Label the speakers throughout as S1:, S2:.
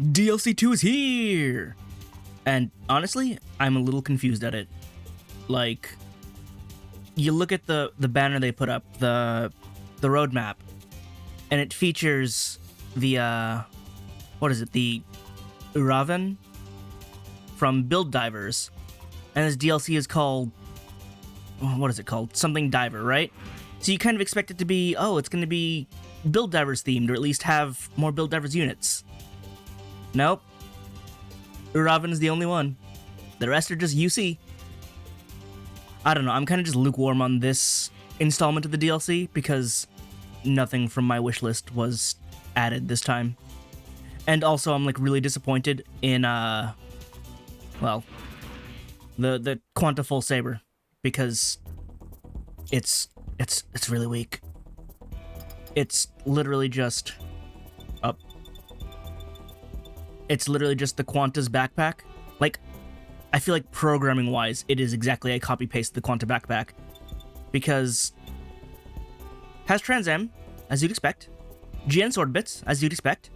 S1: DLC2 is here! And honestly, I'm a little confused at it. Like, you look at the banner they put up, the roadmap, and it features the, what is it, the Uravan from Build Divers. And this DLC is called, what is it called? Something Diver, right? So you kind of expect it to be, oh, it's going to be Build Divers themed, or at least have more Build Divers units. Nope. Uravan is the only one. The rest are just UC. I don't know, I'm kind of just lukewarm on this installment of the DLC because nothing from my wish list was added this time. And also, I'm like really disappointed in, well, the Quanta Full Saber, because it's really weak. It's literally just it's literally just the Quanta's backpack. Like, I feel like programming-wise, it is exactly a copy-paste of the Quanta backpack, because has Trans Am, as you'd expect, GN sword bits, as you'd expect.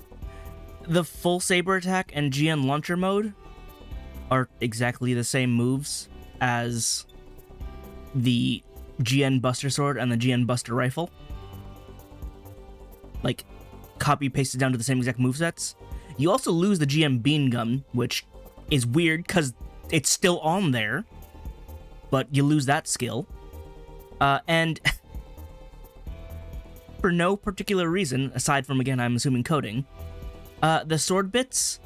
S1: The full saber attack and GN launcher mode are exactly the same moves as the GN Buster Sword and the GN Buster Rifle. Like, copy-pasted down to the same exact movesets. You also lose the GN Beam Gun, which is weird because it's still on there, but you lose that skill. And for no particular reason, aside from, again, I'm assuming coding, the sword bits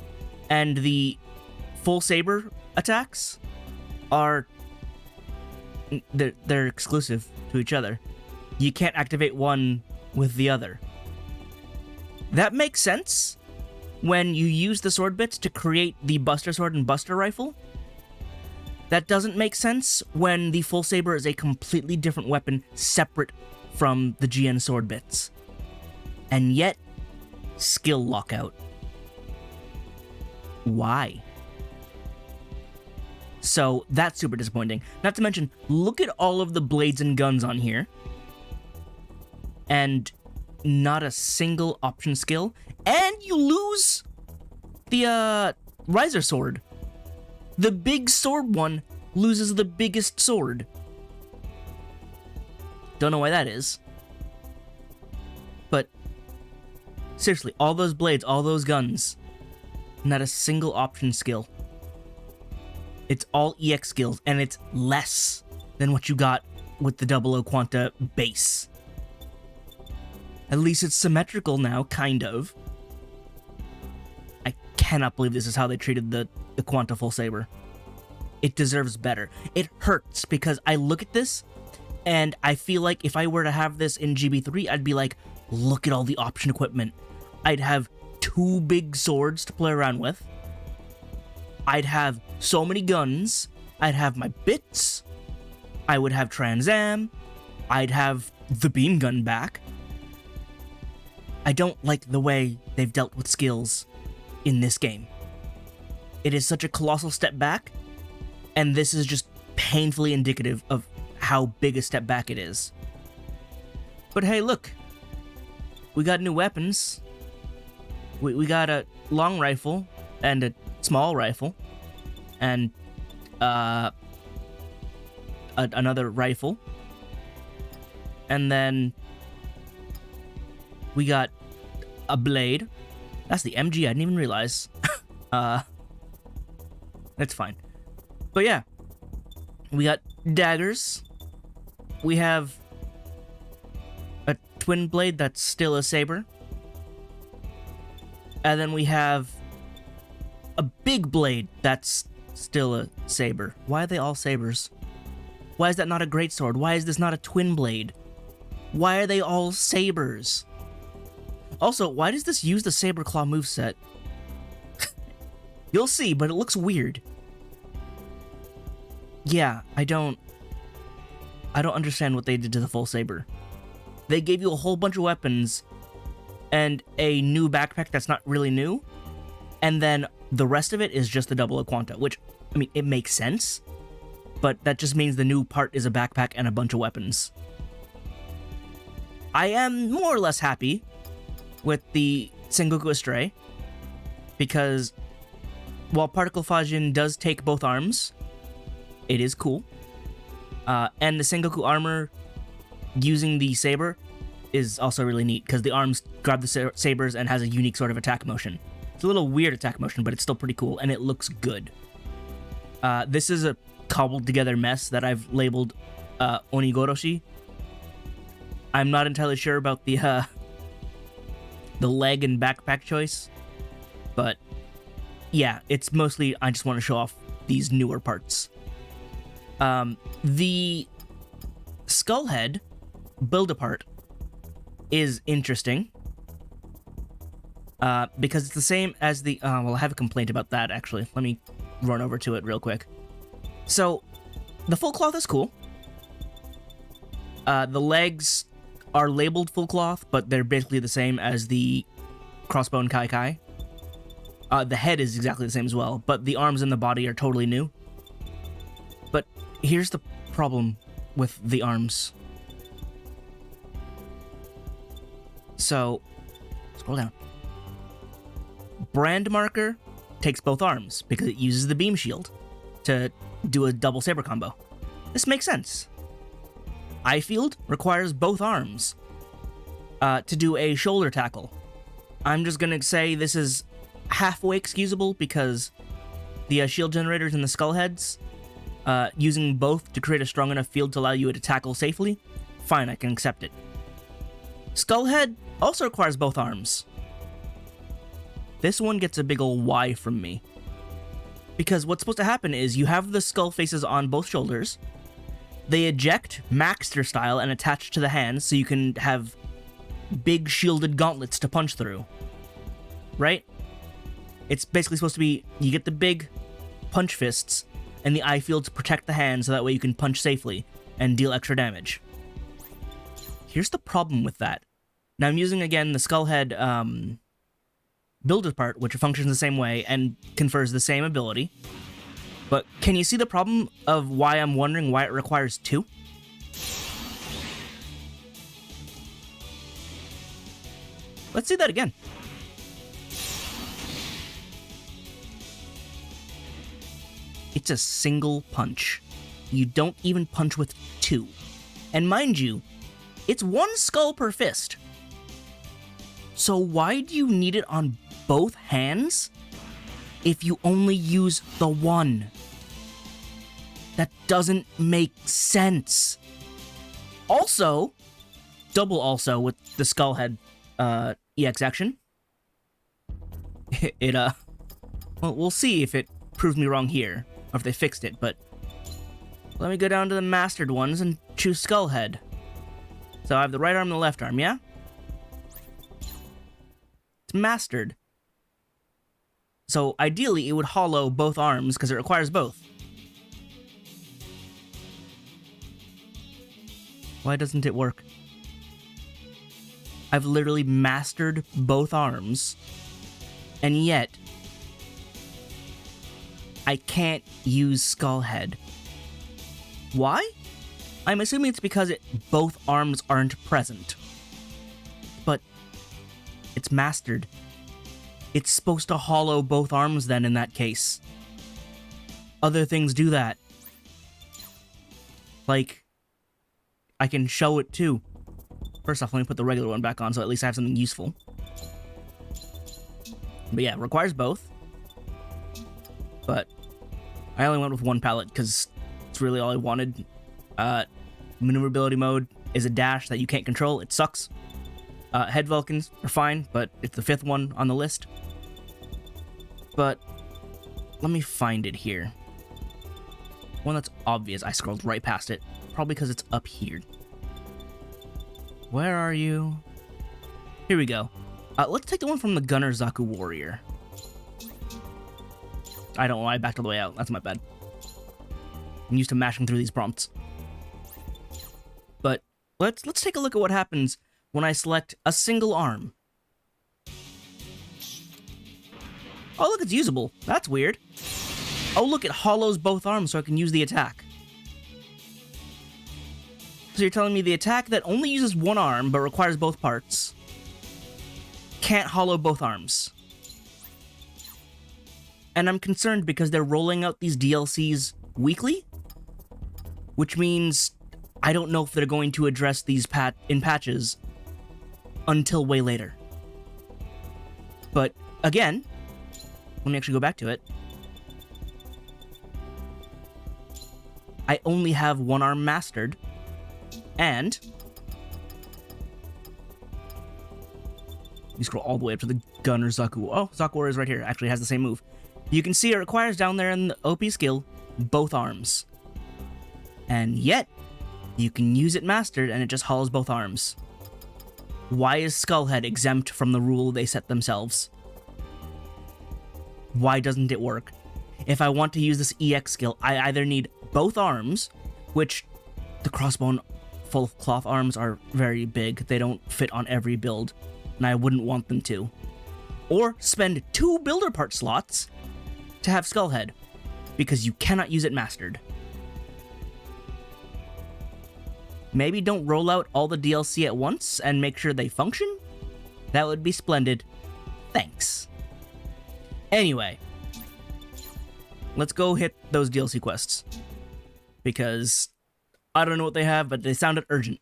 S1: and the full saber attacks are they're exclusive to each other. You can't activate one with the other. That makes sense when you use the sword bits to create the Buster Sword and Buster Rifle. That doesn't make sense when the full saber is a completely different weapon separate from the GN sword bits. And yet, skill lockout. Why? So that's super disappointing. Not to mention, look at all of the blades and guns on here, and not a single option skill, and you lose the riser sword. The big sword one loses the biggest sword. Don't know why that is. But seriously, all those blades, all those guns, not a single option skill. It's all EX skills, and it's less than what you got with the 00 Quanta base. At least it's symmetrical now, kind of. I cannot believe this is how they treated the Quanta Full Saber. It deserves better. It hurts because I look at this, and I feel like if I were to have this in GB3, I'd be like, look at all the option equipment. I'd have 2 big swords to play around with. I'd have so many guns. I'd have my bits. I would have Trans Am. I'd have the beam gun back. I don't like the way they've dealt with skills in this game. It is such a colossal step back, and this is just painfully indicative of how big a step back it is. But hey, look. We got new weapons. We got a long rifle and a small rifle and another rifle. And then we got a blade. That's the MG, I didn't even realize. That's fine. But yeah, we got daggers. We have a twin blade that's still a saber. And then we have a big blade that's still a saber. Why are they all sabers? Why is that not a greatsword? Why is this not a twin blade? Why are they all sabers? Also, why does this use the Saber Claw moveset? You'll see, but it looks weird. Yeah, I don't understand what they did to the full saber. They gave you a whole bunch of weapons and a new backpack that's not really new, and then the rest of it is just the 00 Quanta, which, I mean, it makes sense, but that just means the new part is a backpack and a bunch of weapons. I am more or less happy with the Sengoku Astray, because while Particle Fajin does take both arms, it is cool. And the Sengoku armor using the saber is also really neat, because the arms grab the sabers and has a unique sort of attack motion. It's a little weird attack motion, but it's still pretty cool, and it looks good. This is a cobbled together mess that I've labeled Onigoroshi. I'm not entirely sure about the leg and backpack choice, but yeah, it's mostly I just want to show off these newer parts. The skull head build-apart is interesting, because it's the same as the... well, I have a complaint about that, actually. Let me run over to it real quick. So, the full cloth is cool. The legs are labeled full cloth, but they're basically the same as the crossbone Kai Kai. The head is exactly the same as well, but the arms and the body are totally new. But here's the problem with the arms. So, scroll down. Brand marker takes both arms because it uses the beam shield to do a double saber combo. This makes sense. Eye field requires both arms to do a shoulder tackle. I'm just gonna say this is halfway excusable because the shield generators and the skull heads, using both to create a strong enough field to allow you to tackle safely, fine, I can accept it. Skull head also requires both arms. This one gets a big ol' Y from me. Because what's supposed to happen is you have the skull faces on both shoulders, they eject Maxter style and attach to the hands so you can have big shielded gauntlets to punch through. Right? It's basically supposed to be, you get the big punch fists, and the eye fields protect the hands so that way you can punch safely and deal extra damage. Here's the problem with that. Now I'm using, again, the skull head builder part, which functions the same way and confers the same ability. But can you see the problem of why I'm wondering why it requires two? Let's see that again. It's a single punch. You don't even punch with two. And mind you, it's one skull per fist. So why do you need it on both hands if you only use the one? That doesn't make sense. Also, double also with the skull head EX action. Well, we'll see if it proves me wrong here, or if they fixed it, but let me go down to the mastered ones and choose skull head. So I have the right arm and the left arm, yeah? It's mastered. So ideally, it would hollow both arms because it requires both. Why doesn't it work? I've literally mastered both arms, and yet I can't use skull head. Why? I'm assuming it's because both arms aren't present. But it's mastered. It's supposed to hollow both arms then in that case. Other things do that. Like, I can show it too. First off, let me put the regular one back on so at least I have something useful. But yeah, it requires both. But I only went with one palette because it's really all I wanted. Maneuverability mode is a dash that you can't control. It sucks. Head Vulcans are fine, but it's the fifth one on the list. But let me find it here. One that's obvious. I scrolled right past it. Probably because it's up here. Where are you? Here we go. Let's take the one from the Gunner Zaku Warrior. I don't know why I backed all the way out. That's my bad. I'm used to mashing through these prompts. But let's take a look at what happens when I select a single arm. Oh, look, it's usable. That's weird. Oh, look, it hollows both arms so I can use the attack. So you're telling me the attack that only uses one arm but requires both parts can't hollow both arms. And I'm concerned because they're rolling out these DLCs weekly, which means I don't know if they're going to address these in patches until way later. But again, let me actually go back to it. I only have one arm mastered, and you scroll all the way up to the Gunner Zaku. Oh, Zaku is right here. Actually has the same move. You can see it requires down there in the OP skill both arms. And yet, you can use it mastered and it just hauls both arms. Why is Skullhead exempt from the rule they set themselves? Why doesn't it work? If I want to use this EX skill, I either need both arms, which the crossbone full cloth arms are very big. They don't fit on every build, and I wouldn't want them to. Or spend 2 builder part slots to have Skullhead, because you cannot use it mastered. Maybe don't roll out all the DLC at once and make sure they function? That would be splendid. Thanks. Anyway, let's go hit those DLC quests, because I don't know what they have, but they sounded urgent.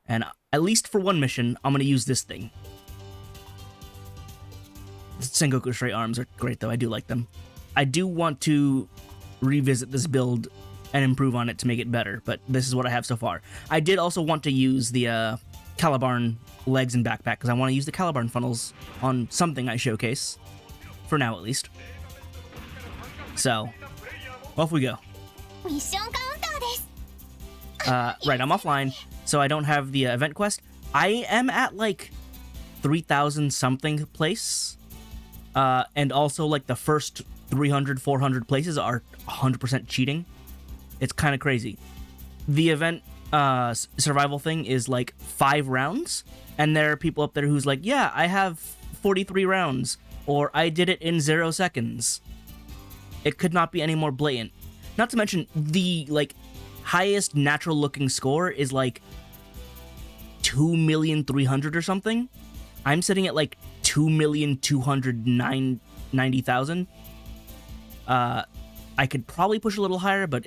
S1: And at least for one mission, I'm going to use this thing. The Sengoku straight arms are great, though. I do like them. I do want to revisit this build and improve on it to make it better, but this is what I have so far. I did also want to use the Calibarn legs and backpack, because I want to use the Calibarn funnels on something I showcase. For now, at least. So, off we go. Right, I'm offline, so I don't have the event quest. I am at, like, 3,000 something place. And also, like, the first 300, 400 places are 100% cheating. It's kind of crazy. The event survival thing is, like, 5 rounds. And there are people up there who's like, yeah, I have 43 rounds. Or I did it in 0 seconds. It could not be any more blatant. Not to mention, the, like, highest natural looking score is, like, 2,300,000 or something. I'm sitting at, like, 2,290,000. I could probably push a little higher, but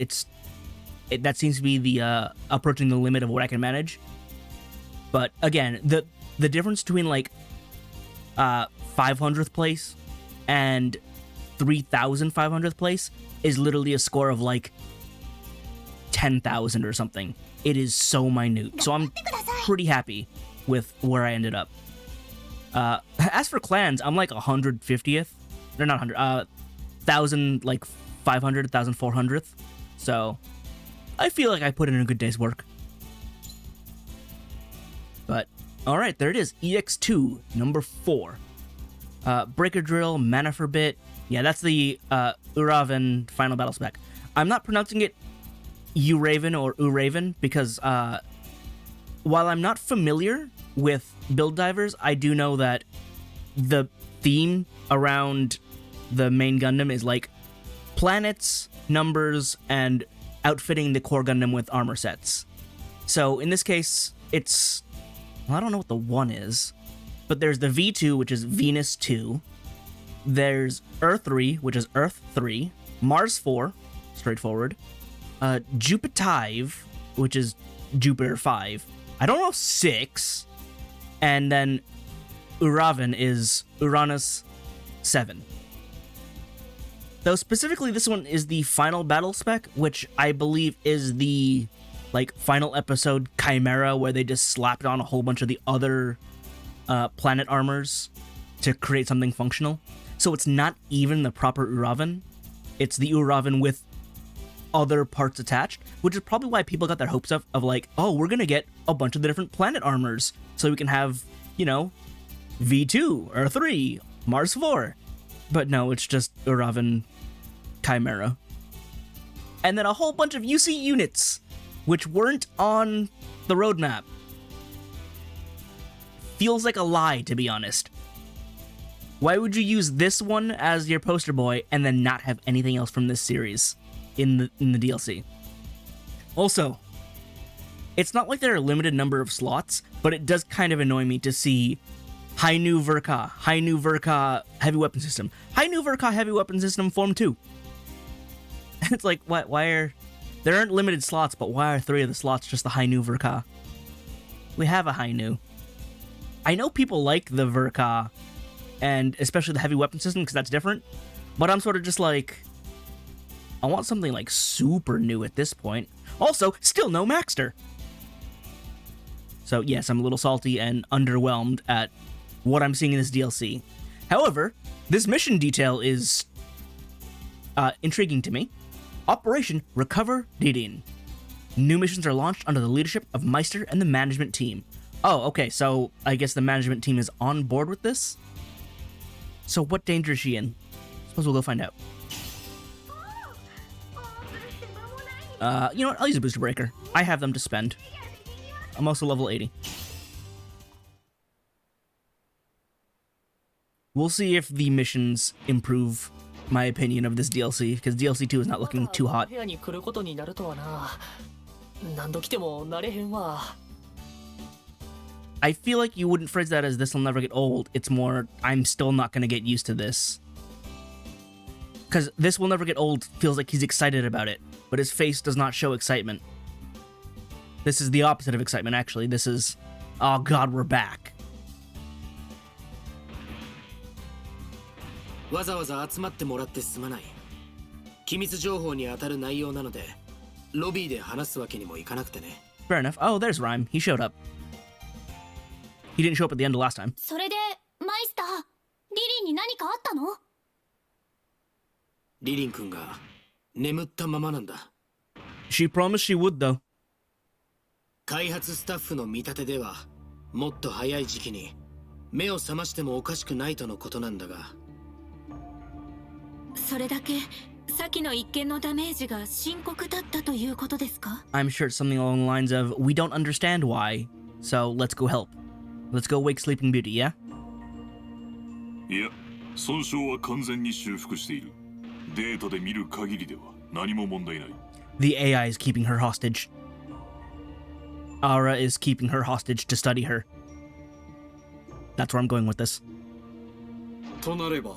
S1: that seems to be the approaching the limit of what I can manage. But again, the difference between, like, 500th place and 3,500th place is literally a score of, like, 10,000 or something. It is so minute. So I'm pretty happy with where I ended up. As for clans, I'm like 150th. They're not 100. 1,000, like 500, 1,400th. So I feel like I put in a good day's work. But alright, there it is. EX2, number 4. Breaker Drill, Mana for Bit. Yeah, that's the Uraven final battle spec. I'm not pronouncing it Uraven or Uraven because while I'm not familiar with build divers, I do know that the theme around the main Gundam is like planets, numbers, and outfitting the core Gundam with armor sets. So in this case, it's... well, I don't know what the 1 is, but there's the V2, which is Venus 2. There's Earth 3, which is Earth 3. Mars 4, straightforward. Jupiter, which is Jupiter 5. I don't know 6. And then Uraven is Uranus 7. Though specifically this one is the final battle spec, which I believe is the, like, final episode Chimera, where they just slapped on a whole bunch of the other planet armors to create something functional. So it's not even the proper Uraven. It's the Uraven with other parts attached, which is probably why people got their hopes up of like, oh, we're gonna get a bunch of the different planet armors so we can have, you know, V2 or 3, Mars 4. But no, it's just Uraven Chimera. And then a whole bunch of UC units, which weren't on the roadmap. Feels like a lie, to be honest. Why would you use this one as your poster boy and then not have anything else from this series in the DLC? Also, it's not like there are a limited number of slots, but it does kind of annoy me to see High New Verka heavy weapon system. High New Verka heavy weapon system form 2. It's like, why are... There aren't limited slots, but why are 3 of the slots just the High New Verka? We have a High New. I know people like the Verka, and especially the heavy weapon system, because that's different. But I'm sort of just like... I want something like super new at this point. Also, still no Maxter. So yes, I'm a little salty and underwhelmed at what I'm seeing in this DLC. However, this mission detail is intriguing to me. Operation Recover Lilin. New missions are launched under the leadership of Meister and the management team. Oh, okay, so I guess the management team is on board with this? So what danger is she in? Suppose we'll go find out. You know what? I'll use a booster breaker. I have them to spend. I'm also level 80. We'll see if the missions improve my opinion of this DLC, because DLC2 is not looking too hot. I feel like you wouldn't phrase that as this'll never get old. It's more, I'm still not gonna get used to this. Because this will never get old feels like he's excited about it, but his face does not show excitement. This is the opposite of excitement, actually. This is, oh god, we're back.
S2: わざわざ集まってもらってすまない。機密情報に当たる内容なので、ロビーで話すわけにもいかなくてね。
S1: Fair enough. Oh, there's Rhyme. He showed up. He didn't show up at the end of last time.
S3: それで、マイスター、リリンに何かあったの？
S2: リリン君が眠ったままなんだ。
S1: She promised she would, though.
S2: 開発スタッフの見立てでは、もっと早い時期に目を覚ましてもおかしくないとのことなんだが。
S3: それだけ、先の一件のダメージが深刻だったということですか？
S1: I'm sure it's something along the lines of, we don't understand why, so let's go help. Let's go wake Sleeping Beauty, yeah?
S4: いや、損傷は完全に修復している。データで見る限りでは何も問題ない。
S1: The AI is keeping her hostage. Ara is keeping her hostage to study her. That's where I'm going with this.
S5: となれば、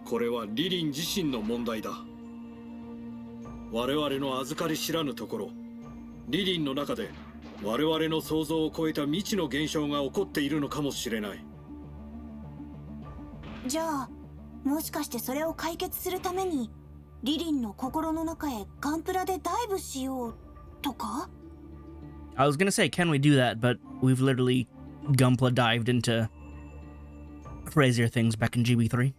S5: これはリリン自身の問題だ。我々の預かり知らぬところ、リリンの中で我々の想像を超えた未知の現象が起こっているのかもしれない。
S6: じゃあ、もしかしてそれを解決するためにリリンの心の中へガンプラでダイブしようとか？
S1: I was gonna say, can we do that? But we've literally Gunpla dived into crazier things back in GB3.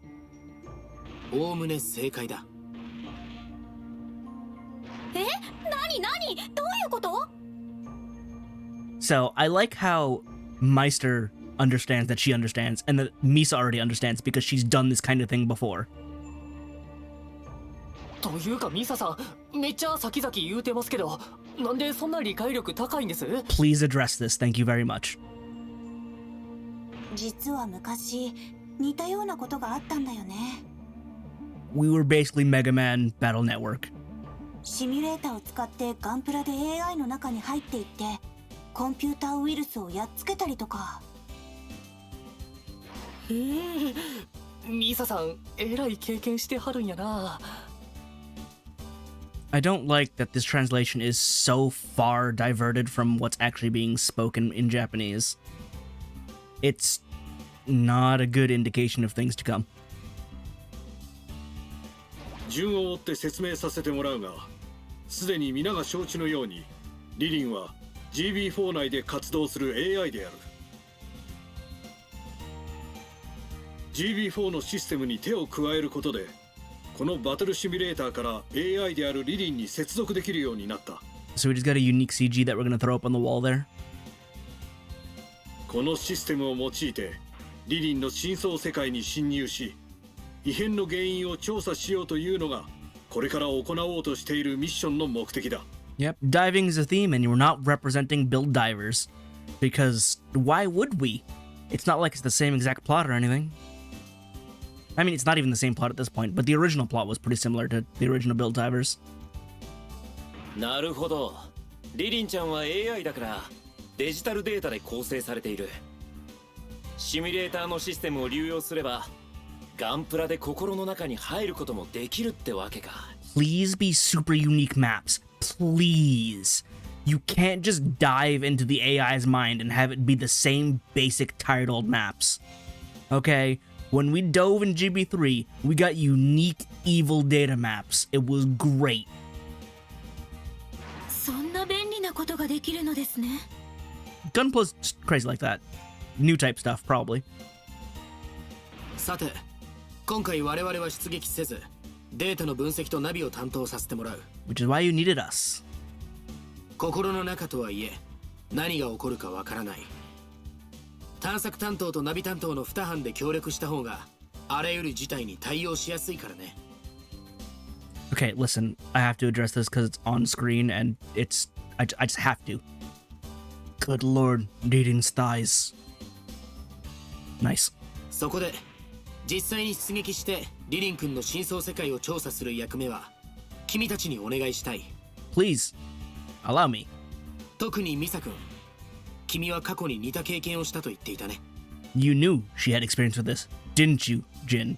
S2: おおむね正解だ。
S3: え？何？どういうこと？
S1: So, I like how Meister understands that she understands, and that Misa already understands because she's done this kind of thing before.
S7: というかミサさん、めっちゃ先々言うてますけど、なんでそんな理解力高いんです？
S1: Please address this, thank you very much.
S6: 実は昔似たようなことがあったんだよね。
S1: We were basically Mega Man Battle Network.
S6: シミュレーターを使ってガンプラで AI の中に入っていってコンピューターウイルスをやっつけたりとか。
S7: ミサさん、えらい経験してはるんやな。
S1: I don't like that this translation is so far diverted from what's actually being spoken in Japanese. It's not a good indication of things to come.
S5: 順を追って説明させてもらうが、すでに皆が承知のように、リリンは GB4 内で活動する AI である。GB4 のシステムに手を加えることで、このバトルシミュレーターから AI であるリリンに接続できるようになった。
S1: So we just got a unique CG that we're gonna throw up on the wall there.
S5: このシステムを用いて、リリンの深層世界に侵入し、異変の原因を調査しようというのが、これから行おうとしているミッションの目的だ。
S1: Yep, diving is a theme, and we're not representing build divers. Because why would we? It's not like it's the same exact plot or anything. I mean, it's not even the same plot at this point, but the original plot was pretty similar to the original build divers.
S2: なるほど。リリンちゃんは AI だからデジタルデータで構成されている。
S8: シミュレーターのシステムを流用すればガンプラで心の中に入ることもできるってわけか。
S1: Please be super unique maps. Please. You can't just dive into the AI's mind and have it be the same basic tired old maps. Okay? When we dove in GB3, we got unique evil data maps. It was great.
S3: そんな便利なことができるのですね。
S1: Gunpla's just crazy like that. New type stuff, probably.
S2: さて、今回我々は出撃せず、データの分析とナビを担当させてもらう。
S1: Which is why you needed us.
S2: 心の中とはいえ、何が起こるかわからない。探索担当とナビ担当の2班で協力した方が、あらゆる事態に対応しやすいからね。
S1: Okay, listen, I have to address this because it's on screen and I just have to. Good lord, Lillin's thighs. Nice.
S2: そこで、実際に出撃してリリン君の真相世界を調査する役目は、君たちにお願いしたい。
S1: Please, allow me.
S2: 特にミサ君、君は過去に似た経験をしたと言っていたね。
S1: You knew she had experience with this, didn't you, Jin?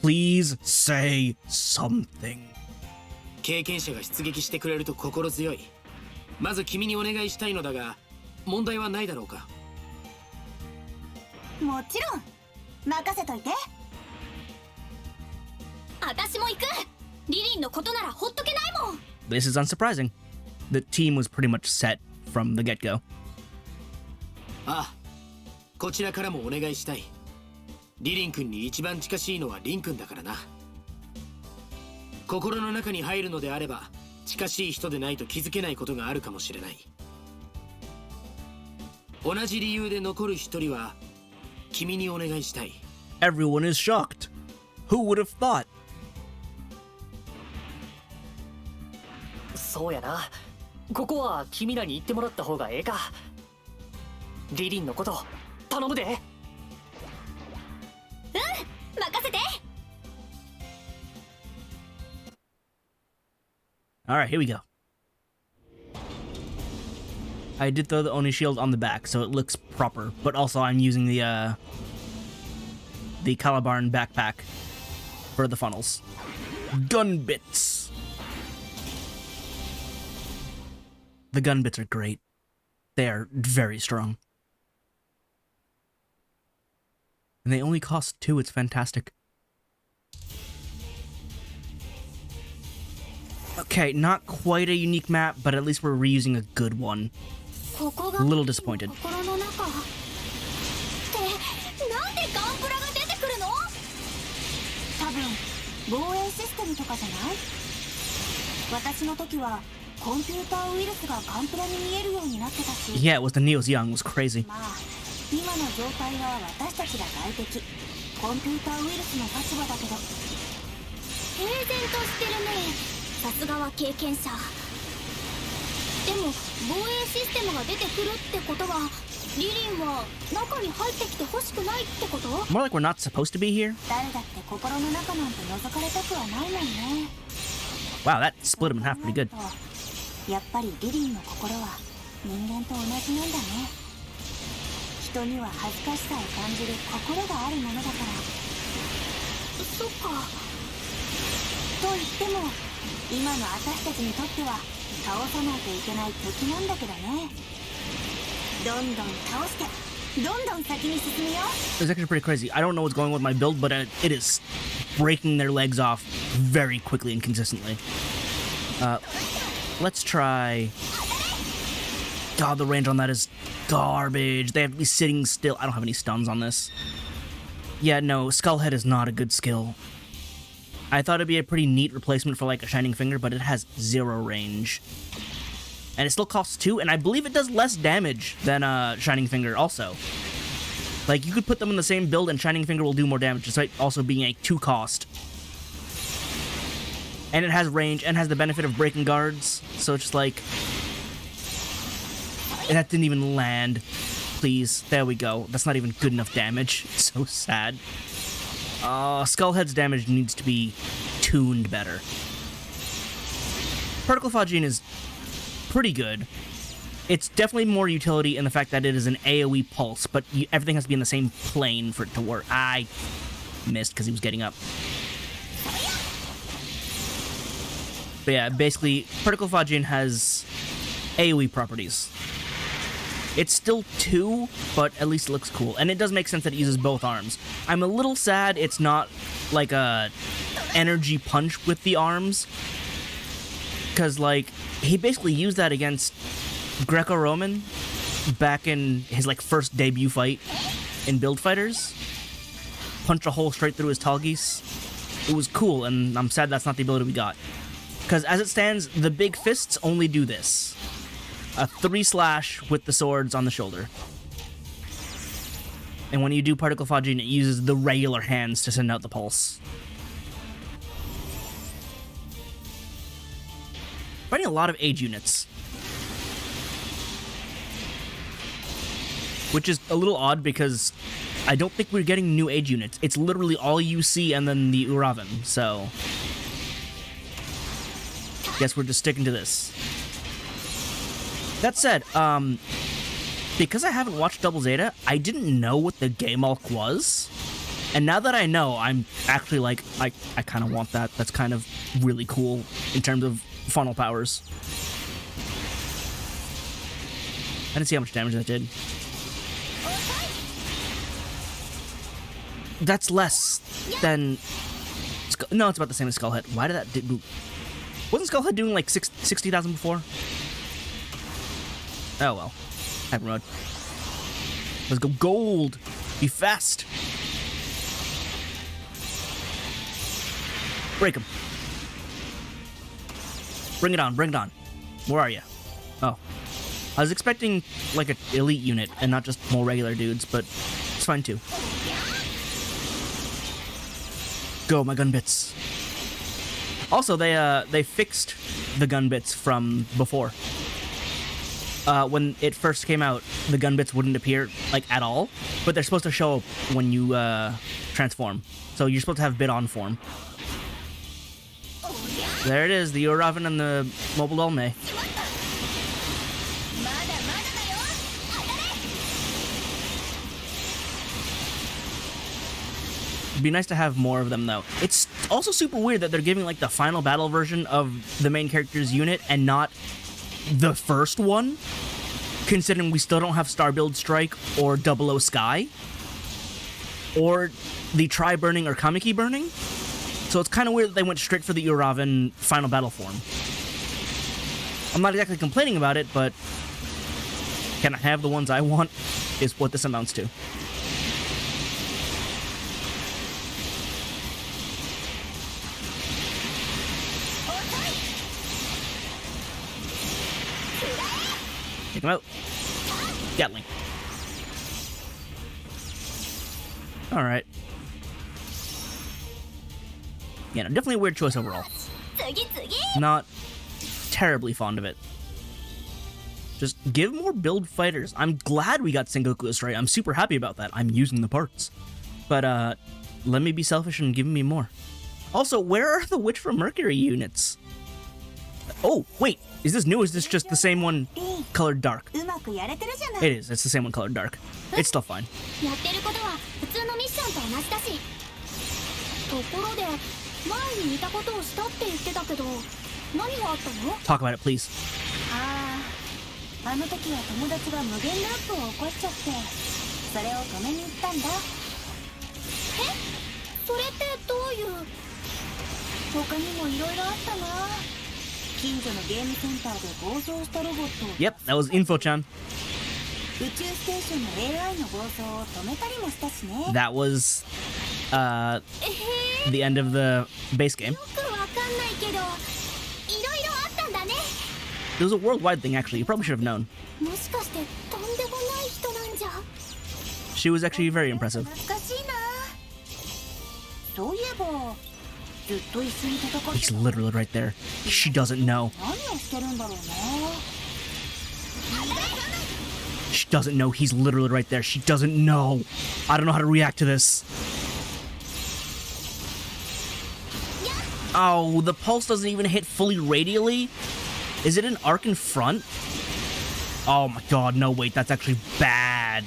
S1: Please say something.
S2: 経験者が出撃してくれると心強い。まず君にお願いしたいのだが、問題はないだろうか。
S6: もちろん任せといて。
S3: 私も行く。リリンのことならほっとけないもん。
S1: This is unsurprising. The team was pretty much set from the get-go.
S2: ああ、こちらからもお願いしたい。リリン君に一番近しいのはリン君だからな。心の中に入るのであれば、近しい人でないと気づけないことがあるかもしれない。同じ理由で残る一人は君にお願いしたい。
S1: Everyone is shocked. Who would have thought?
S7: そうやな。ここは君らに言ってもらった方がええか。リリンのこと頼むで。
S3: 任せて。
S1: Alright, here we go. I did throw the Oni shield on the back, so it looks proper, but also I'm using the Calabarn backpack for the funnels. Gun bits! The gun bits are great. They are very strong. And they only cost 2, it's fantastic. Okay, not quite a unique map, but at least we're reusing a good one. A little disappointed.
S3: 心の中ってなんでガンプラが出てくるの？
S6: 多分防衛システムとかじゃない？私の時はコンピューターウイルスがガンプラに見えるようになってたし。
S1: Yeah, it was the Neo's young, it was crazy.
S6: まあ今の状態は私たちが外敵、コンピューターウイルスの立場だけど。
S3: 平然としてるね。さすがは経験者。でも防衛システムが出てくるってことはリリンは中に入ってきてほしくないってこと？
S1: More like we're not supposed to be here?
S6: 誰だって心の中なんて覗かれたくはないもんね。
S1: Wow, that split him in half pretty good.
S6: やっぱりリリンの心は人間と同じなんだね。人には恥ずかしさを感じる心があるものだから。
S3: そっか。
S6: と言っても今の私たちにとっては倒さないといけない敵なんだけどね。どんどん倒してどんどん先に進むよ。
S1: It's actually pretty crazy. I don't know what's going on with my build, but it is breaking their legs off very quickly and consistently. Let's try... God, the range on that is garbage. They have to be sitting still. I don't have any stuns on this. Yeah, no, Skullhead is not a good skill. I thought it'd be a pretty neat replacement for like a Shining Finger, but it has 0 range. And it still costs 2, and I believe it does less damage than Shining Finger also. Like, you could put them in the same build and Shining Finger will do more damage, despite also being a 2 cost. And it has range, and has the benefit of breaking guards, so it's just like... And that didn't even land. Please, there we go. That's not even good enough damage. It's so sad. Skullhead's damage needs to be tuned better. Particle Phagine is pretty good. it's definitely more utility in the fact that it is an AoE pulse, but everything has to be in the same plane for it to work. I missed because he was getting up. But yeah, basically, Particle Fajin has AoE properties. It's still 2, but at least it looks cool. And it does make sense that it uses both arms. I'm a little sad it's not like a energy punch with the arms. Because, like, he basically used that against Greco-Roman back in his, like, first debut fight in Build Fighters. Punched a hole straight through his Talgeese. It was cool, and I'm sad that's not the ability we got. Because as it stands, the big fists only do this. A 3-slash with the swords on the shoulder. And when you do Particle Fajin, it uses the regular hands to send out the pulse. Fighting a lot of age units. Which is a little odd because I don't think we're getting new age units. It's literally all UC and then the Uravan, so... guess we're just sticking to this. That said, because I haven't watched Double Zeta, I didn't know what the game arc was. And now that I know, I'm actually like, I kind of want that. That's kind of really cool in terms of funnel powers. I didn't see how much damage that did. That's less than... No, it's about the same as Skullhead. Why did that... Wasn't Skullhead doing like 60,000 before? Oh well. Hyper mode. Let's go gold! Be fast! Break him. Bring it on, bring it on. Where are you? Oh. I was expecting like an elite unit and not just more regular dudes, but it's fine too. Go, my gun bits. Also, they fixed the gun bits from before. When it first came out, the gun bits wouldn't appear, like, at all, but they're supposed to show up when you, transform. So you're supposed to have bit on form. There it is, the Uravan and the Mobile Dolme. It'd be nice to have more of them, though. It's also super weird that they're giving, like, the final battle version of the main character's unit and not the first one, considering we still don't have Star Build Strike or 00 Sky, or the Tri Burning or Kamiki Burning. So it's kind of weird that they went straight for the Uravan final battle form. I'm not exactly complaining about it, but can I have the ones I want is what this amounts to. Take him out. Gatling. Alright. Yeah, no, definitely a weird choice overall. Not terribly fond of it. Just give more build fighters. I'm glad we got Sengoku Astray. I'm super happy about that. I'm using the parts. But, let me be selfish and give me more. Also, where are the Witch from Mercury units? Oh, wait. Is this new or is this just the same one colored dark? It is. It's the same one colored dark. It's still fine. Talk about it, please. Yep, that was Info-chan. That was the end of the base game. It was a worldwide thing, actually. You probably should have known. She was actually very impressive. He's literally right there. She doesn't know. She doesn't know he's literally right there. She doesn't know. I don't know how to react to this. Oh, the pulse doesn't even hit fully radially? Is it an arc in front? Oh my god, no, wait, that's actually bad.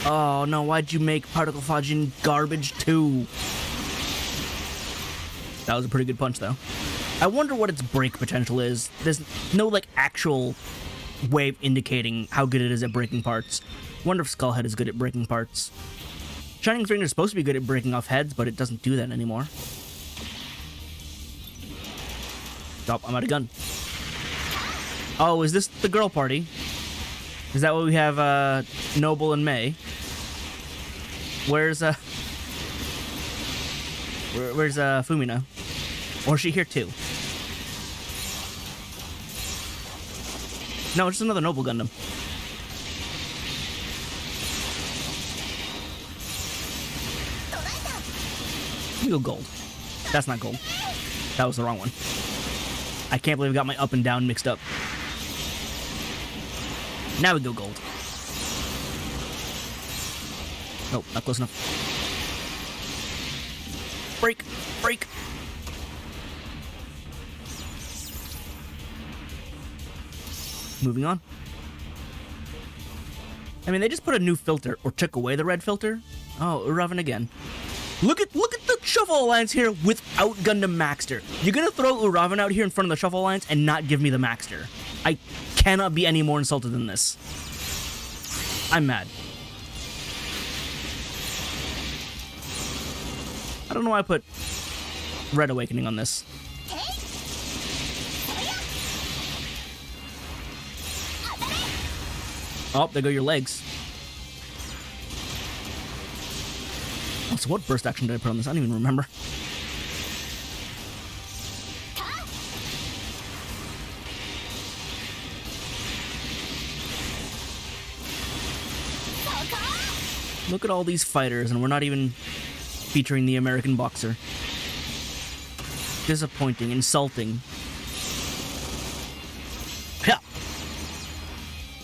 S1: Oh no, why'd you make particle fudging garbage too? That was a pretty good punch, though. I wonder what its break potential is. There's no, like, actual way of indicating how good it is at breaking parts. Wonder if Skullhead is good at breaking parts. Shining Finger is supposed to be good at breaking off heads, but it doesn't do that anymore. Stop, I'm out of gun. Oh, is this the girl party? Is that what we have, Noble and May? Where's Fumina? Or is she here too? No, it's just another Noble Gundam. Let me go gold. That's not gold. That was the wrong one. I can't believe I got my up and down mixed up. Now we go gold. Nope, not close enough. Break! Break! Moving on. I mean, they just put a new filter, or took away the red filter. Oh, Uravan again. Look at the Shuffle Alliance here without Gundam Maxter. You're gonna throw Uravan out here in front of the Shuffle Alliance and not give me the Maxter. I cannot be any more insulted than this. I'm mad. I don't know why I put Red Awakening on this. Oh, there go your legs. Oh, so what burst action did I put on this? I don't even remember. Look at all these fighters, and we're not even featuring the American boxer. Disappointing, insulting. Yeah.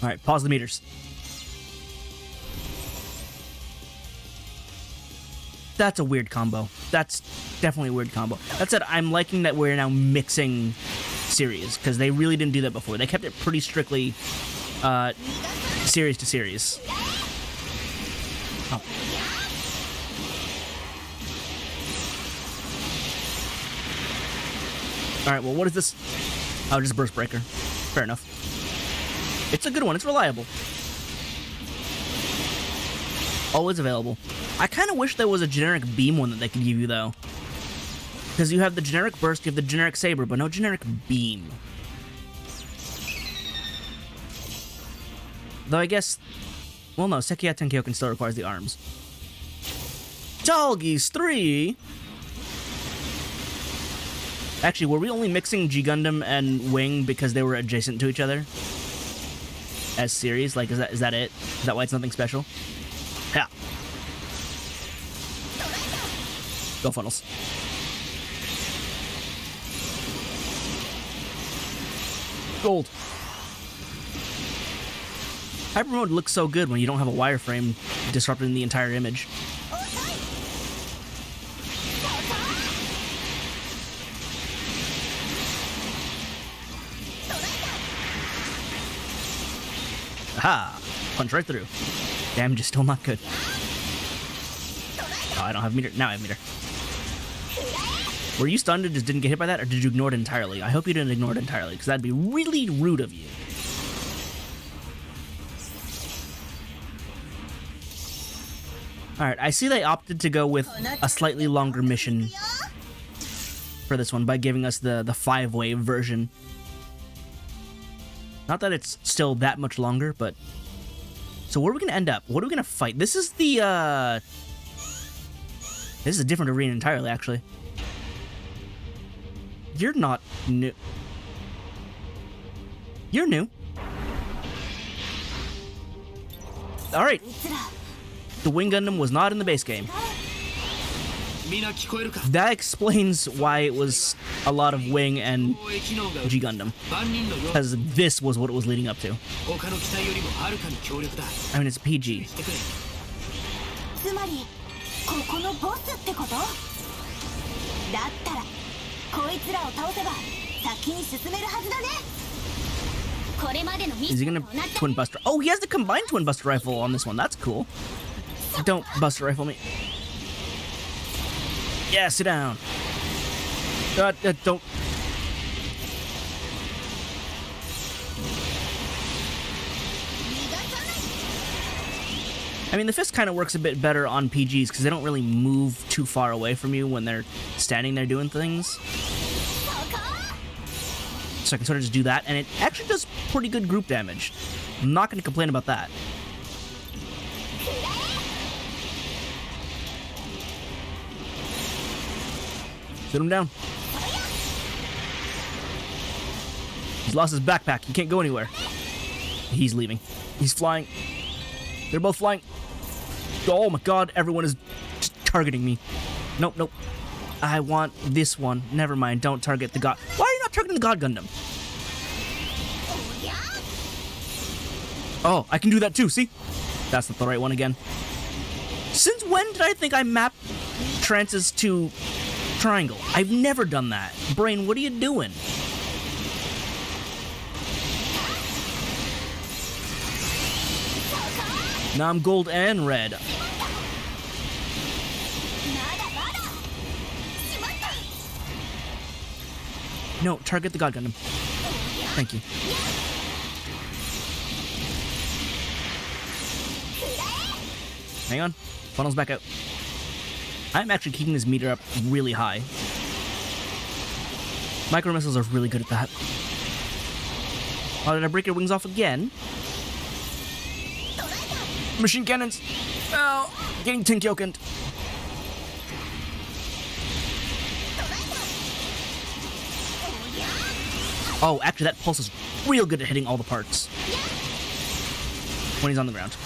S1: Alright, pause the meters. That's a weird combo. That's definitely a weird combo. That said, I'm liking that we're now mixing series, because they really didn't do that before. They kept it pretty strictly series to series. Oh. Alright, well, what is this? Oh, just Burst Breaker. Fair enough. It's a good one. It's reliable. Always available. I kind of wish there was a generic beam one that they could give you, though. Because you have the generic burst, you have the generic saber, but no generic beam. Though I guess... Well, no, Sekiya Tenkyoken still requires the arms. Doggies 3! Actually, were we only mixing G Gundam and Wing because they were adjacent to each other? As series? Like, is that it? Is that why it's nothing special? Yeah. Go funnels. Gold. Hyper mode looks so good when you don't have a wireframe disrupting the entire image. Aha! Punch right through. Damage is still not good. Oh, I don't have meter. Now I have meter. Were you stunned and just didn't get hit by that, or did you ignore it entirely? I hope you didn't ignore it entirely, because that'd be really rude of you. Alright, I see they opted to go with a slightly longer mission for this one by giving us the 5-wave version. Not that it's still that much longer, but... So where are we going to end up? What are we going to fight? This is the, This is a different arena entirely, actually. You're not new. You're new. Alright. The Wing Gundam was not in the base game. That explains why it was a lot of Wing and G Gundam. Because this was what it was leading up to. I mean, it's PG.
S3: これまでのミッ
S1: Is
S3: シ
S1: he
S3: ョン
S1: gonna
S3: と同じ
S1: twin buster? Oh, he has the combined twin buster rifle on this one. That's cool. Don't buster rifle me. Yeah, sit down. Don't. I mean, the fist kind of works a bit better on PGs because they don't really move too far away from you when they're standing there doing things. So I can sort of just do that, and it actually does pretty good group damage. I'm not going to complain about that. Sit him down. He's lost his backpack. He can't go anywhere. He's leaving. He's flying. They're both flying. Oh my god, everyone is just targeting me. Nope, nope. I want this one. Never mind, don't target the god. Why are you not targeting the god Gundam? Oh, I can do that too, see? That's not the right one again. Since when did I think I mapped trances to triangle? I've never done that. Brain, what are you doing? Now I'm gold and red. No, target the God Gundam. Thank you. Hang on. Funnels back out. I'm actually keeping this meter up really high. Micro missiles are really good at that. Oh, did I break your wings off again? Machine cannons! Oh, getting Tinkyokened. Oh, actually, that pulse is real good at hitting all the parts when he's on the ground.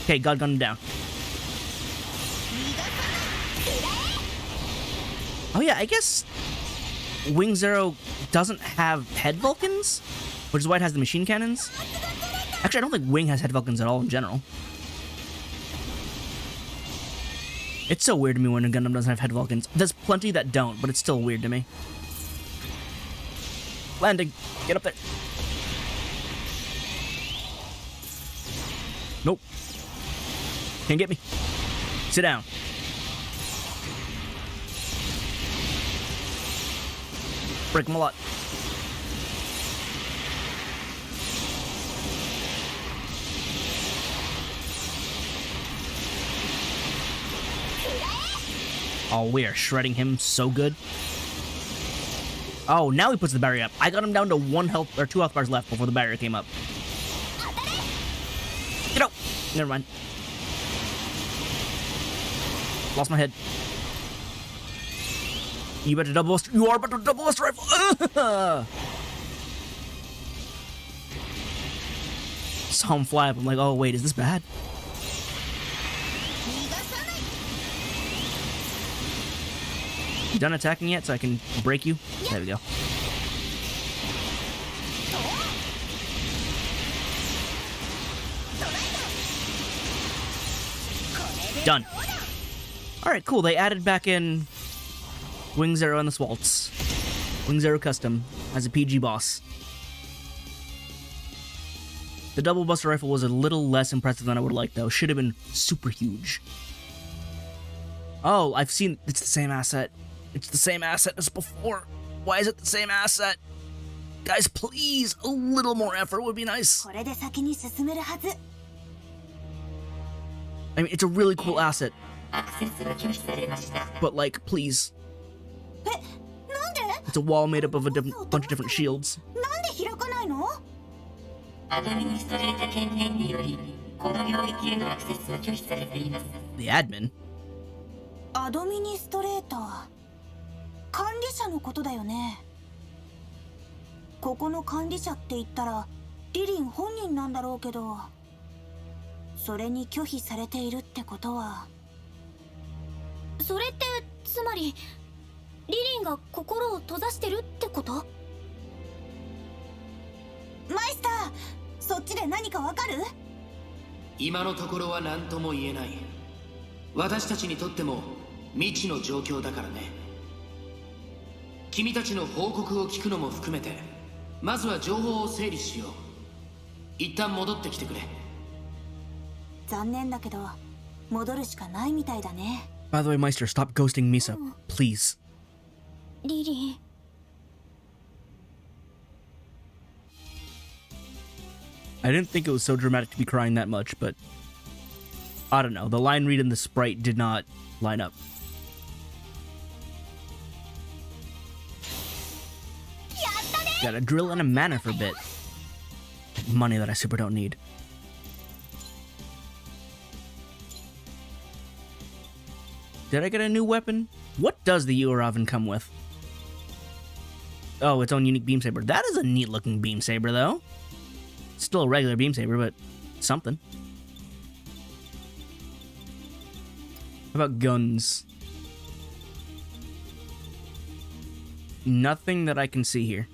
S1: Okay, God Gundam down. Oh yeah, I guess Wing Zero doesn't have head Vulcans, which is why it has the machine cannons. Actually, I don't think Wing has head Vulcans at all in general. It's so weird to me when a Gundam doesn't have head Vulcans. There's plenty that don't, but it's still weird to me. Landing. Get up there. Nope. Can't get me. Sit down. Break them a lot. Oh, we are shredding him so good. Oh, now he puts the barrier up. I got him down to 1 health or 2 health bars left before the barrier came up. Get out! Never mind. Lost my head. You better double bust. You are about to double bust rifle. Saw him fly up. I'm like, oh wait, is this bad? You done attacking yet so I can break you? There we go. Done. Alright, cool. They added back in Wing Zero and the Swaltz. Wing Zero Custom as a PG boss. The double buster rifle was a little less impressive than I would like, though. Should have been super huge. Oh, I've seen... It's the same asset. It's the same asset as before. Why is it the same asset? Guys, please, a little more effort would be nice. I mean, it's a really cool asset. But, like, please. It's a wall made up of a bunch of different shields. The admin?
S6: アドミニストレーター管理者のことだよね。ここの管理者って言ったらリリン本人なんだろうけど、それに拒否されているってことは、
S3: それってつまりリリンが心を閉ざしてるってこと？
S6: マイスター、そっちで何かわかる？
S2: 今のところは何とも言えない。私たちにとっても未知の状況だからね。君たちの報告を聞くのも含めてまずは情報を整理しよう。一旦戻ってきてくれ。
S6: 残念だけど戻るしかないみたいだね。
S1: By the way, Meister, stop ghosting Misa, please.
S3: リリン
S1: I didn't think it was so dramatic to be crying that much, but I don't know. The line read and the sprite did not line up. Got a drill and a mana for a bit. Money that I super don't need. Did I get a new weapon? What does the Uravan come with? Oh, its own unique beam saber. That is a neat looking beam saber, though. Still a regular beam saber, but something. How about guns? Nothing that I can see here.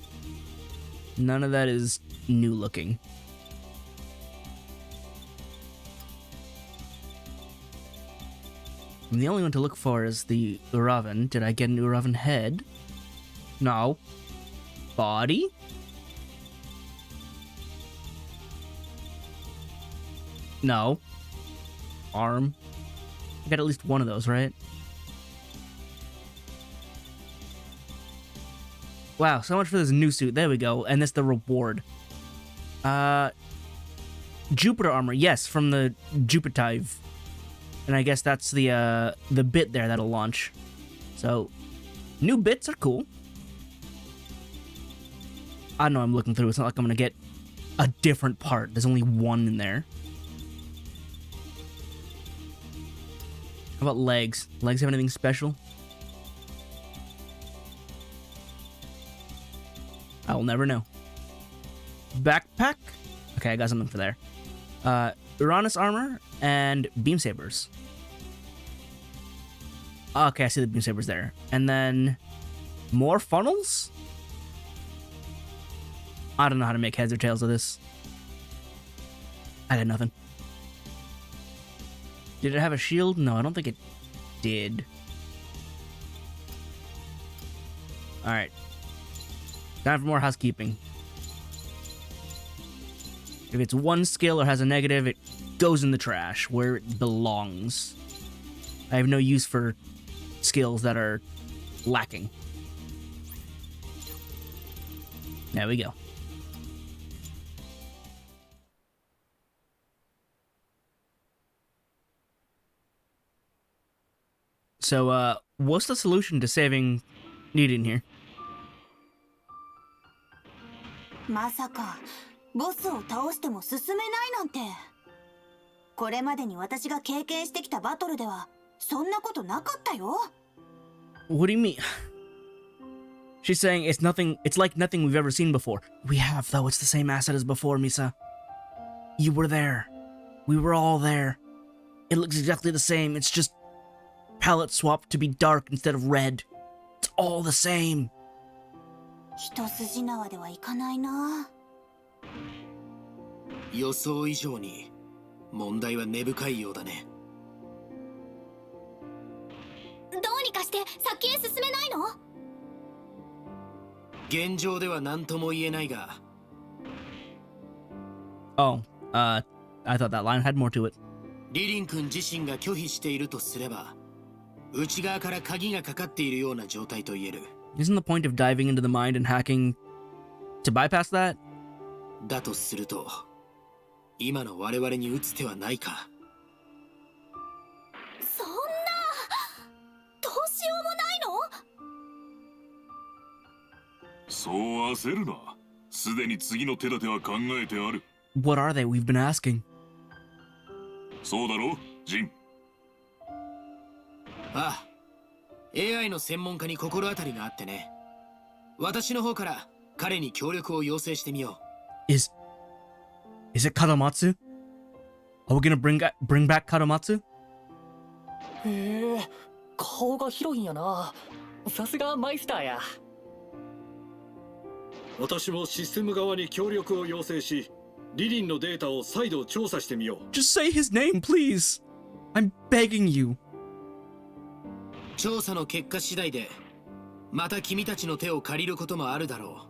S1: None of that is new looking. And the only one to look for is the Uravan. Did I get an Uravan head? No. Body? No. Arm? I got at least one of those, right? Wow, so much for this new suit. There we go. And that's the reward. Jupiter armor. Yes, from the Jupitive. And I guess that's the bit there that'll launch. So, new bits are cool. I know I'm looking through. It's not like I'm gonna get a different part. There's only one in there. How about legs? Legs have anything special? I'll never know. Backpack? Okay, I got something for there. Uranus armor and beam sabers. Okay, I see the beam sabers there. And then more funnels? I don't know how to make heads or tails of this. I got nothing. Did it have a shield? No, I don't think it did. Alright. Time for more housekeeping. If it's one skill or has a negative, it goes in the trash where it belongs. I have no use for skills that are lacking. There we go. So, what's the solution to saving Lilin here?
S6: まさかボスを倒しても進めないなんて。これまでに私が経験してきたバトルではそんなことなかったよ。
S1: What do you mean? She's saying it's nothing. It's like nothing we've ever seen before. We have, though. It's the same asset as before, Misa. You were there. We were all there. It looks exactly the same. It's just palette swapped to be dark instead of red. It's all the same.
S6: 一筋縄ではいかないな。
S2: 予想以上に問題は根深いようだね。
S3: どうにかして先へ進めないの？
S2: 現状では何とも言えないが。
S1: Oh, I thought that line had more to it.
S2: リリン君自身が拒否しているとすれば、内側から鍵がかかっているような状態と言える。
S1: Isn't the point of diving into the mind and hacking to bypass that?
S2: だとすると、今の我々に打つ手はないか。
S3: そんな、どうしようもないの？
S4: そう焦るな。すでに次の手立ては考えてある。
S1: What are they? We've been asking.
S4: そうだろ、ジン。
S2: ああ、AI の専門家に心当たりがあってね。私の方から彼に協力を要請してみよ
S1: う。Is it Kadomatsu? Are we gonna bring back Kadomatsu?
S7: へえ、顔が広いんやな。さすがマイスターや。
S5: 私もシステム側に協力を要請し、リリンのデータを再度調査してみよう。
S1: Just say his name, please. I'm begging you.
S2: 調査の結果次第でまた君たちの手を借りることもあるだろ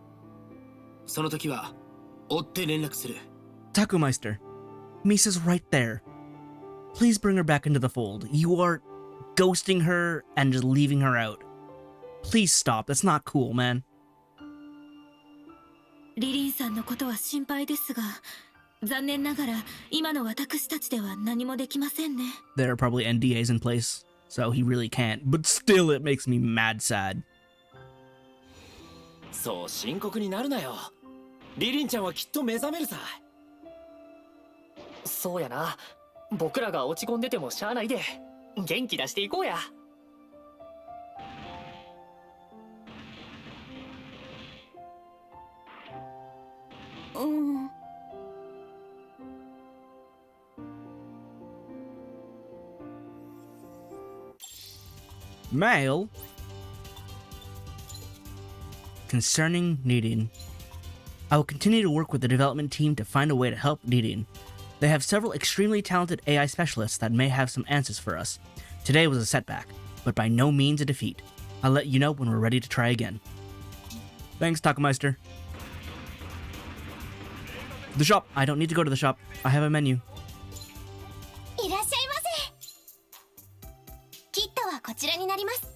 S2: う。その時は追って連絡する。
S1: Takumeister, Misa's right there. Please bring her back into the fold. You are ghosting her and just leaving her out. Please stop. That's not cool, man.
S6: リリンさんのことは心配ですが、残念ながら今の私たちでは何もできませんね。
S1: There are probably NDAs in place, so he really can't. But still, it makes me mad sad.
S8: そう深刻になるなよ。リリンちゃんはきっと目覚めるさ。
S7: そうやな。僕らが落ち込んでてもしゃあないで。元気出していこうや。
S1: Mail concerning Lilin. I will continue to work with the development team to find a way to help Lilin. They have several extremely talented AI specialists that may have some answers for us. Today was a setback, but by no means a defeat. I'll let you know when we're ready to try again. Thanks, Takumeister. The shop. I don't need to go to the shop. I have a menu.
S3: いらっしゃいませ。キットはこちらになります。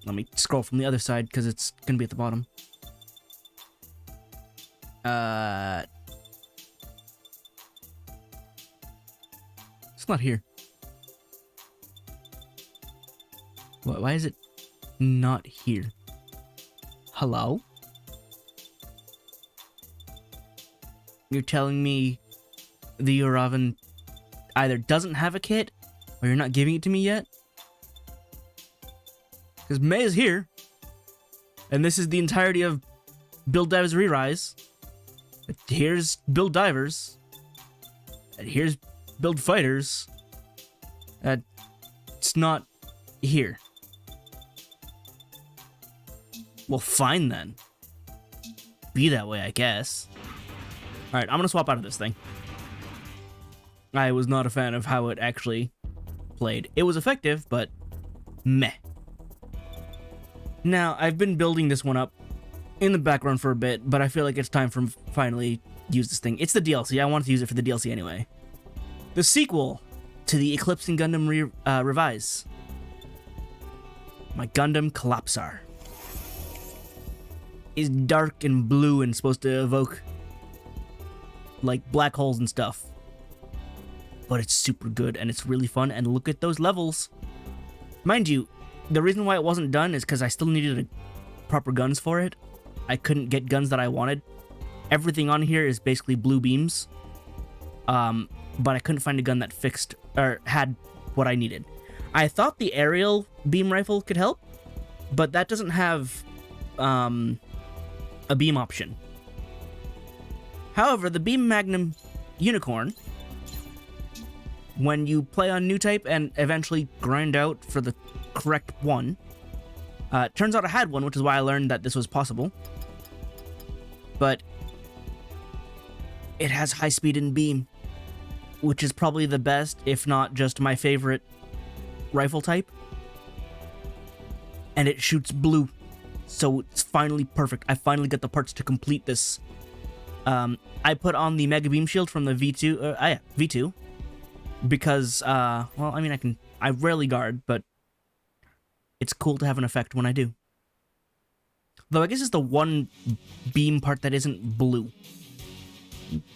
S1: Let me scroll from the other side because it's gonna be at the bottom. It's not here. Why is it not here? Hello? You're telling me the Uravan either doesn't have a kit or you're not giving it to me yet? Because May is here, and this is the entirety of Build Divers Re-Rise. Here's Build Divers, and here's Build Fighters. It's not here. Well, fine then. Be that way, I guess. Alright, I'm gonna swap out of this thing. I was not a fan of how it actually played. It was effective, but meh. Now, I've been building this one up in the background for a bit, but I feel like it's time for finally use this thing. It's the DLC. I wanted to use it for the DLC anyway. The sequel to the Eclipsing Gundam Revise. My Gundam Collapsar is dark and blue and supposed to evoke like black holes and stuff. But it's super good and it's really fun, and look at those levels. Mind you, the reason why it wasn't done is because I still needed proper guns for it. I couldn't get guns that I wanted. Everything on here is basically blue beams. But I couldn't find a gun that fixed or had what I needed. I thought the aerial beam rifle could help, but that doesn't have a beam option. However, the Beam Magnum Unicorn, when you play on new type and eventually grind out for the correct one, turns out I had one, which is why I learned that this was possible. But it has high speed and beam, which is probably the best, if not just my favorite rifle type. And it shoots blue, so it's finally perfect. I finally got the parts to complete this. I put on the Mega Beam Shield from the V2, V2, because, well, I mean, I rarely guard, but it's cool to have an effect when I do. Though I guess it's the one beam part that isn't blue.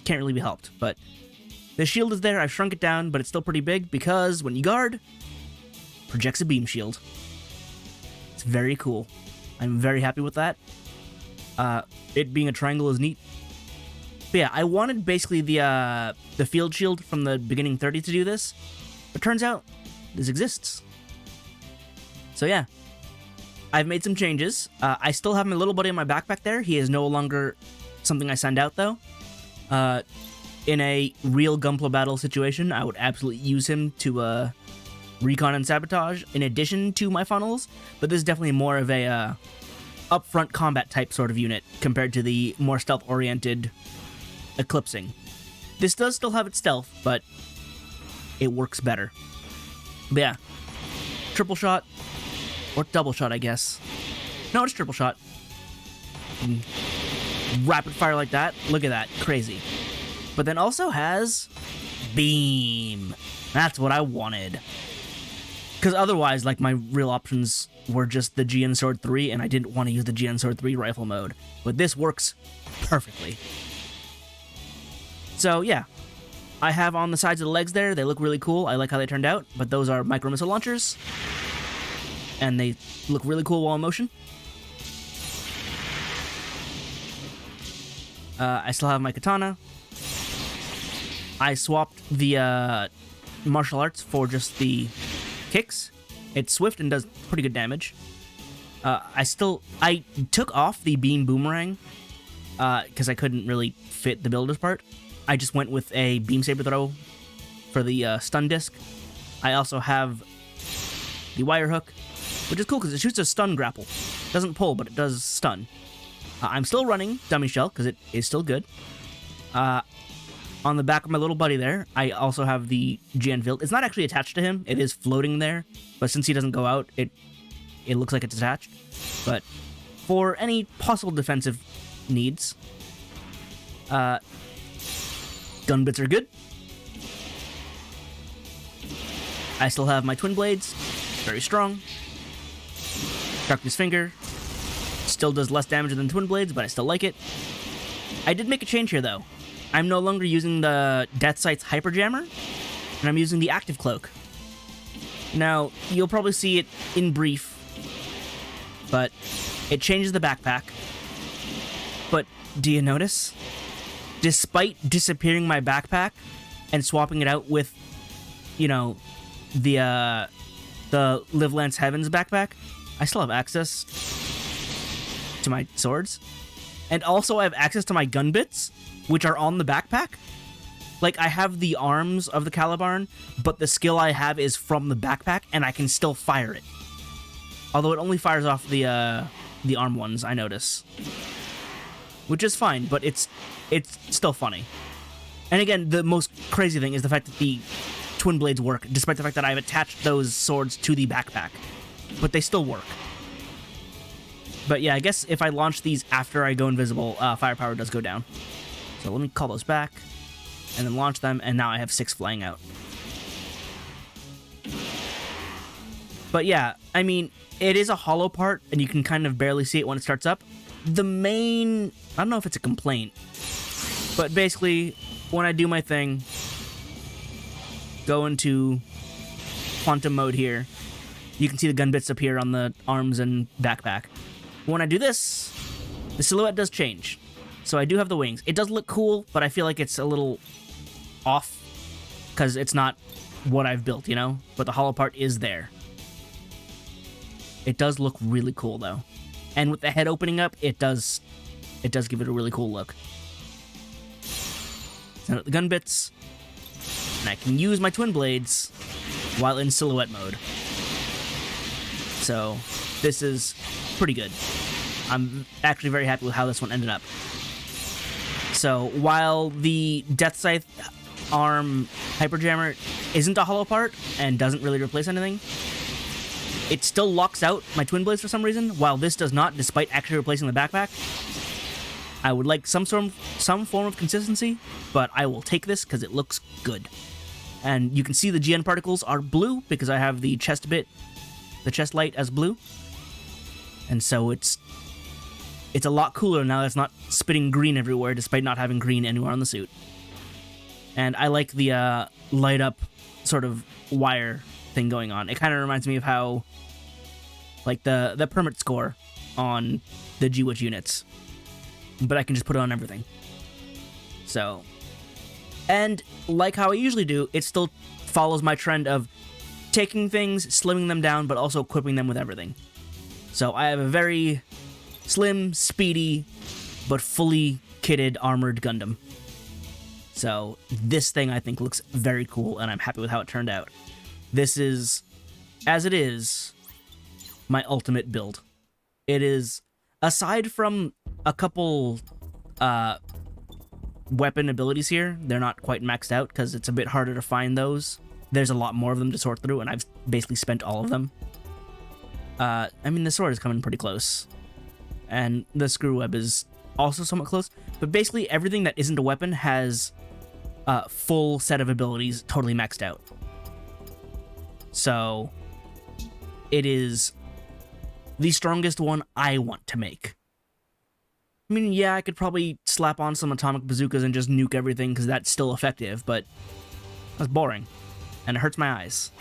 S1: Can't really be helped, but the shield is there. I've shrunk it down, but it's still pretty big because when you guard, projects a beam shield. It's very cool. I'm very happy with that. It being a triangle is neat. But yeah, I wanted basically the field shield from the beginning 30 to do this, but turns out this exists. So yeah, I've made some changes. I still have my little buddy in my backpack there. He is no longer something I send out though. In a real Gunpla Battle situation, I would absolutely use him to recon and sabotage in addition to my funnels, but this is definitely more of a upfront combat type sort of unit compared to the more stealth-oriented Eclipsing. This does still have its stealth, but it works better. But yeah, triple shot, Or double shot, I guess. No, it's triple shot. Rapid fire like that. Look at that. Crazy. But then also has beam. That's what I wanted. Because otherwise, like, my real options were just the GN Sword 3, and I didn't want to use the GN Sword 3 rifle mode. But this works perfectly. So, yeah. I have on the sides of the legs there. They look really cool. I like how they turned out. But those are micro missile launchers. And they look really cool while in motion. I still have my katana. I swapped the martial arts for just the kicks. It's swift and does pretty good damage. I took off the beam boomerang because I couldn't really fit the builder's part. I just went with a beam saber throw for the stun disc. I also have the wire hook, which is cool because it shoots a stun grapple. It doesn't pull, but it does stun. I'm still running dummy shell because it is still good. On the back of my little buddy there, I also have the GN Field. It's not actually attached to him. It is floating there, but since he doesn't go out, it looks like it's attached. But for any possible defensive needs, gun bits are good. I still have my twin blades, very strong. Darkness Finger still does less damage than twin blades, but I still like it. I did make a change here though. I'm no longer using the Death Sight's Hyper Jammer, and I'm using the Active Cloak. Now, you'll probably see it in brief, but it changes the backpack. But do you notice? Despite disappearing my backpack and swapping it out with, you know, the Live Lance Heavens backpack, I still have access to my swords. And also I have access to my gun bits, which are on the backpack. Like, I have the arms of the Calibarn, but the skill I have is from the backpack, and I can still fire it. Although it only fires off the arm ones, I notice. Which is fine, but it's still funny. And again, the most crazy thing is the fact that the twin blades work, despite the fact that I've attached those swords to the backpack. But they still work. But yeah, I guess if I launch these after I go invisible, firepower does go down. So let me call those back, and then launch them, and now I have 6 flying out. But yeah, I mean, it is a hollow part, and you can kind of barely see it when it starts up. The main... I don't know if it's a complaint, but basically, when I do my thing, go into quantum mode here, you can see the gun bits appear on the arms and backpack. When I do this, the silhouette does change. So I do have the wings. It does look cool, but I feel like it's a little off because it's not what I've built, you know? But the hollow part is there. It does look really cool, though. And with the head opening up, it does give it a really cool look. Send out the gun bits, and I can use my twin blades while in silhouette mode. So this is pretty good. I'm actually very happy with how this one ended up. So while the Death Scythe arm Hyperjammer isn't a hollow part and doesn't really replace anything, it still locks out my twin blades for some reason, while this does not, despite actually replacing the backpack. I would like some form of consistency, but I will take this because it looks good. And you can see the GN particles are blue because I have the chest bit, the chest light as blue. And so it's a lot cooler now that it's not spitting green everywhere, despite not having green anywhere on the suit. And I like the light up sort of wire thing going on. It kind of reminds me of how, like, the permit score on the G-Witch units. But I can just put it on everything. So, and like how I usually do, it still follows my trend of taking things, slimming them down, but also equipping them with everything. So I have a very slim, speedy, but fully kitted, armored Gundam. So this thing I think looks very cool, and I'm happy with how it turned out. This is, as it is, my ultimate build. It is, aside from a couple weapon abilities here, they're not quite maxed out because it's a bit harder to find those. There's a lot more of them to sort through, and I've basically spent all of them. I mean, the sword is coming pretty close. And the screw web is also somewhat close. But basically, everything that isn't a weapon has a full set of abilities totally maxed out. So, it is the strongest one I want to make. I mean, yeah, I could probably slap on some atomic bazookas and just nuke everything because that's still effective, but that's boring. And it hurts my eyes.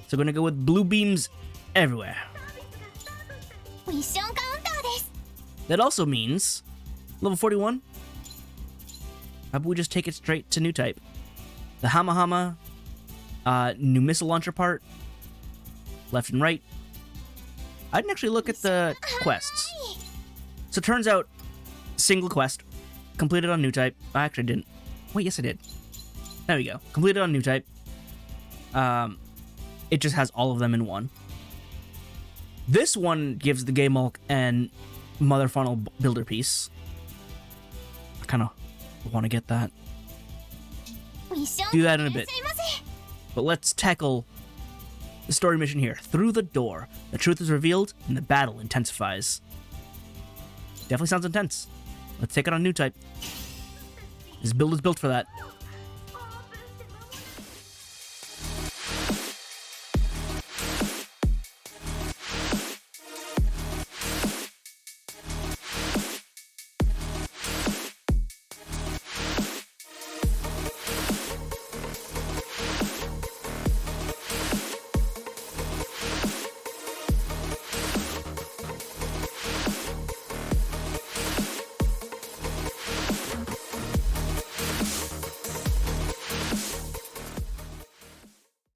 S1: So I'm gonna go with blue beams everywhere.
S3: ミッションカウンターです。
S1: That also means level 41. How about we just take it straight to new type? The Hamahama, new missile launcher part, left and right. I didn't actually look at the quests. So it turns out, single quest, completed on new type. I actually didn't. Wait, yes I did. There we go. Completed on new type. It just has all of them in one. This one gives the Game Hulk and Mother Funnel builder piece. I kind of want to get that.
S3: ミッション
S1: Do that in a bit.
S3: すいません。
S1: But let's tackle the story mission here. Through the door, the truth is revealed and the battle intensifies. Definitely sounds intense. Let's take it on new type. This build is built for that.